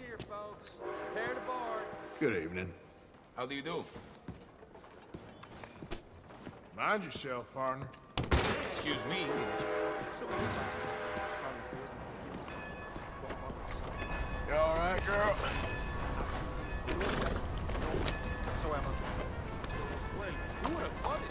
here, folks. Prepare to board. Good evening. How do you do? Mind yourself, partner. Excuse me. You all right, girl? So Emma. Wait, who would have thought it?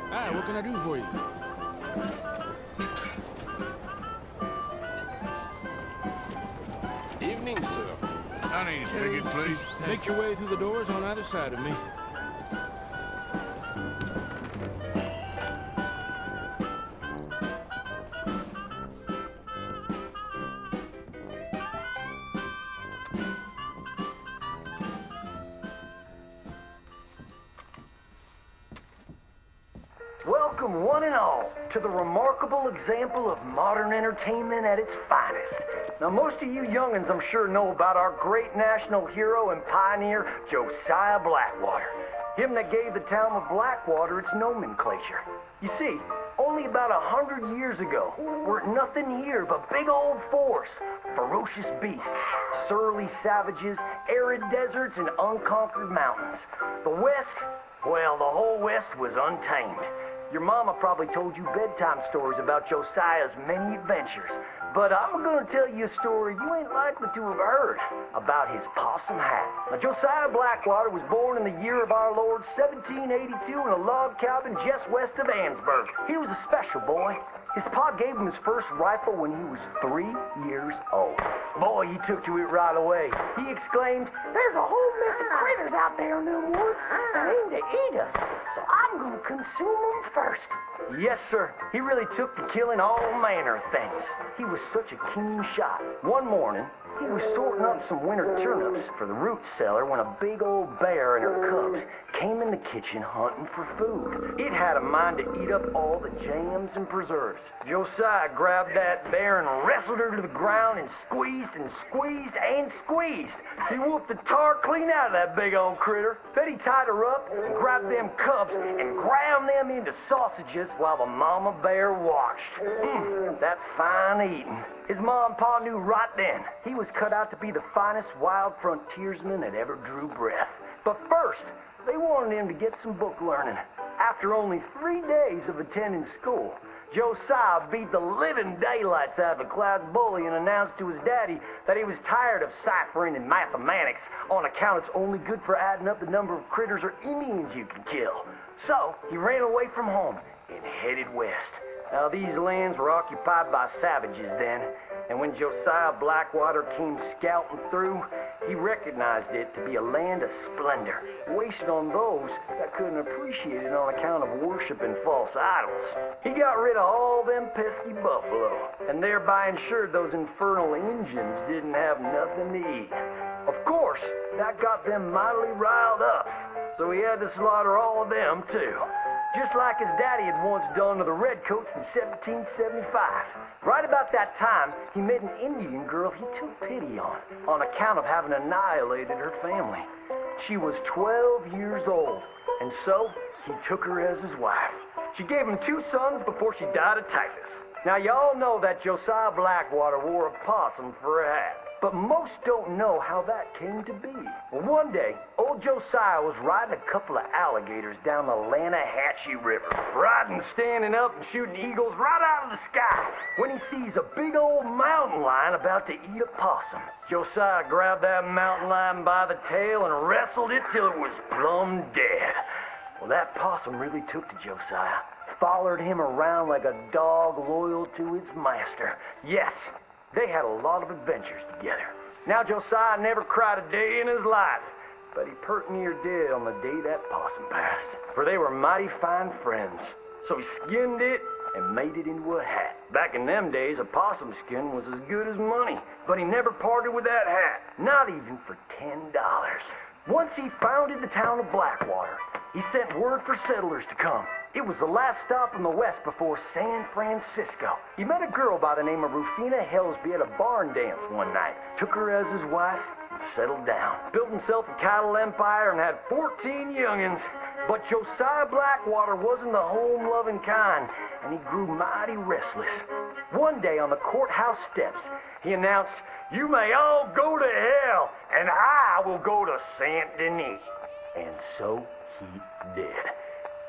Hi, what can I do for you? Evening, sir. I need a ticket, please. Make your way through the doors on either side of me. Welcome, one and all, to the remarkable example of modern entertainment at its finest. Now, most of you young'uns, I'm sure, know about our great national hero and pioneer, Josiah Blackwater. Him that gave the town of Blackwater its nomenclature. You see, only about 100 years ago, weren't nothing here but big old forests, ferocious beasts, surly savages, arid deserts, and unconquered mountains. The West, well, the whole West was untamed. Your mama probably told you bedtime stories about Josiah's many adventures, but I'm gonna tell you a story you ain't likely to have heard about his possum hat. Now, Josiah Blackwater was born in the year of our Lord 1782 in a log cabin just west of Ansburg. He was a special boy. His pa gave him his first rifle when he was 3 years old. Boy, he took to it right away. He exclaimed, "There's a whole mess of critters out there in them woods that aim to eat us, so I'm gonna consume them first." Yes, sir. He really took to killing all manner of things. He was such a keen shot. One morning, he was sorting up some winter turnips for the root cellar when a big old bear and her cubs came in the kitchen hunting for food. It had a mind to eat up all the jams and preserves. Josiah grabbed that bear and wrestled her to the ground and squeezed and squeezed and squeezed. He whooped the tar clean out of that big old critter. Then he tied her up and grabbed them cubs and ground them into sausages while the mama bear watched. That's fine eating. His mom and pa knew right then he was cut out to be the finest wild frontiersman that ever drew breath. But first, they wanted him to get some book learning. After only 3 days of attending school, Josiah beat the living daylights out of the class bully and announced to his daddy that he was tired of ciphering and mathematics on account it's only good for adding up the number of critters or Indians you can kill. So he ran away from home and headed west. Now, these lands were occupied by savages then, and when Josiah Blackwater came scouting through, he recognized it to be a land of splendor, wasted on those that couldn't appreciate it on account of worshiping false idols. He got rid of all them pesky buffalo, and thereby ensured those infernal Injuns didn't have nothing to eat. Of course, that got them mightily riled up, so he had to slaughter all of them too. Just like his daddy had once done to the Redcoats in 1775. Right about that time, he met an Indian girl he took pity on account of having annihilated her family. She was 12 years old, and so he took her as his wife. She gave him 2 sons before she died of typhus. Now, y'all know that Josiah Blackwater wore a possum for a hat. But most don't know how that came to be. Well, one day, old Josiah was riding a couple of alligators down the Lanahatchee River. Riding, standing up, and shooting eagles right out of the sky when he sees a big old mountain lion about to eat a possum. Josiah grabbed that mountain lion by the tail and wrestled it till it was plumb dead. Well, that possum really took to Josiah. Followed him around like a dog loyal to its master. Yes, they had a lot of adventures together. Now, Josiah never cried a day in his life, but he pert near did on the day that possum passed. For they were mighty fine friends. So he skinned it, and made it into a hat. Back in them days, a possum skin was as good as money, but he never parted with that hat, not even for $10. Once he founded the town of Blackwater, he sent word for settlers to come. It was the last stop in the west before San Francisco. He met a girl by the name of Rufina Helsby at a barn dance one night, took her as his wife, and settled down. Built himself a cattle empire and had 14 youngins. But Josiah Blackwater wasn't the home-loving kind, and he grew mighty restless. One day on the courthouse steps, he announced, "You may all go to hell, and I will go to Saint Denis." And so he did.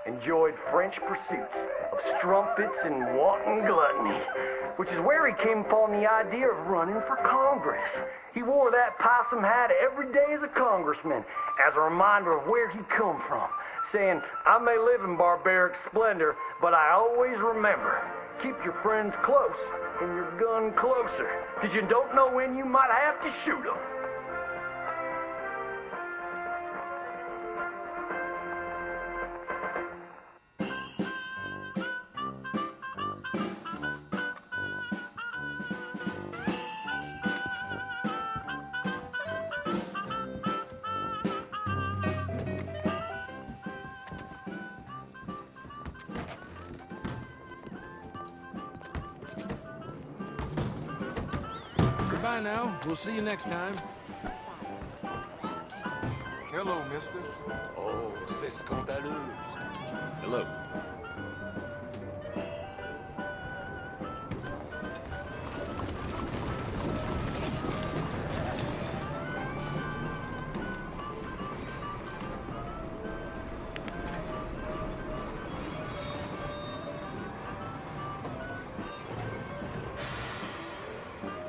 Enjoyed French pursuits of strumpets and wanton gluttony, which is where he came upon the idea of running for Congress. He wore that possum hat every day as a congressman, as a reminder of where he come from, saying, "I may live in barbaric splendor, but I always remember, keep your friends close and your gun closer, because you don't know when you might have to shoot them." Goodbye now. We'll see you next time. Hello, mister. Oh, c'est scandaleux. Hello.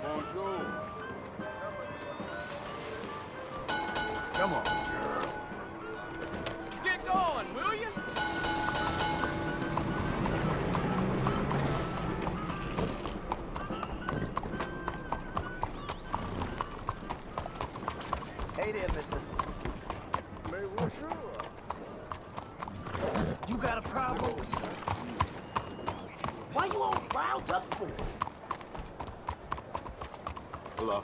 Bonjour. Come on, girl. Get going, will you? Hey there, mister. Hey, what's up? You got a problem? Why you all riled up for? Hello.